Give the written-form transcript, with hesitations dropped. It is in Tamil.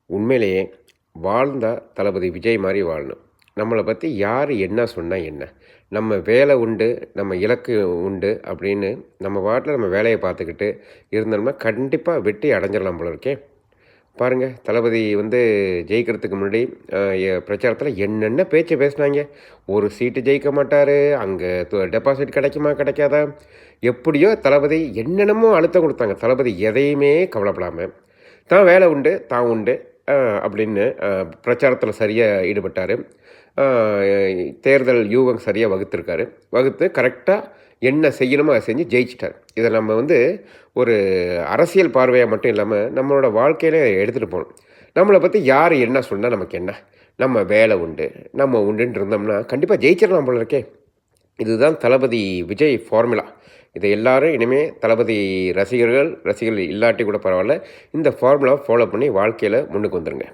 உண்மையிலேயே வாழ்ந்தா தளபதி விஜய் மாரி வாழணும். நம்மள பத்தி யாரு என்ன சொன்னா என்ன? நம்ம வேலை உண்டு, நம்ம இலக்கு உண்டு அப்படின்னு நம்ம பாட்டுல நம்ம வேலைய பார்த்துக்கிட்டு இருந்தோம்னா, கண்டிப்பா வெற்றி அடைஞ்சிடலாம் போல இருக்கே! பாருங்க, தளபதி ஜெயிக்கிறதுக்கு முன்னாடி அ எ பிரச்சாரத்தில என்னென்ன பேச்சு பேசினாய்ங்க. ஒரு சீட்டு ஜெயிக்க மாட்டாரு, அங்க டெபாசிட் கிடைக்குமா, கிடைக்காதா? எப்படியோ தளபதி என்னென்னமோ அழுத்தம் குடுத்தாங்க. தளபதி எதையுமே கவலைப்படாம, தான் வேலை உண்டு, தான் உண்டு அ அப்படின்னு பிரச்சாரத்தில சரியா ஈடுபட்டாரு. அ தேர்தல் யூகம் சரியா வகுத்திருக்காரு. வகுத்து கரெக்ட்டா என்ன செய்யணுமோ அத செஞ்சு ஜெயிச்சுட்டாரு. இத நம்ம ஒரு அரசியல் பார்வையா மட்டும் இல்லாம, நம்மளோட வாழ்க்கையில எடுத்துட்டு போணும். நம்மள பத்தி யாரு என்ன சொன்னா நமக்கு என்ன? நம்ம வேலை உண்டு, நம்ம உண்டுன்னு இருந்தோம்னா, கண்டிப்பா ஜெயிச்சிடலாம் போல இருக்கே! இதுதான் தளபதி விஜய் ஃபார்முலா. இத எல்லாரும் இனிமே தளபதி ரசிகர்கள் இல்லாட்டி கூட பரவால்ல. இந்த ஃபார்முலாவ ஃபாலோ பண்ணி வாழ்க்கையில முன்னுக்கு வந்துருங்க.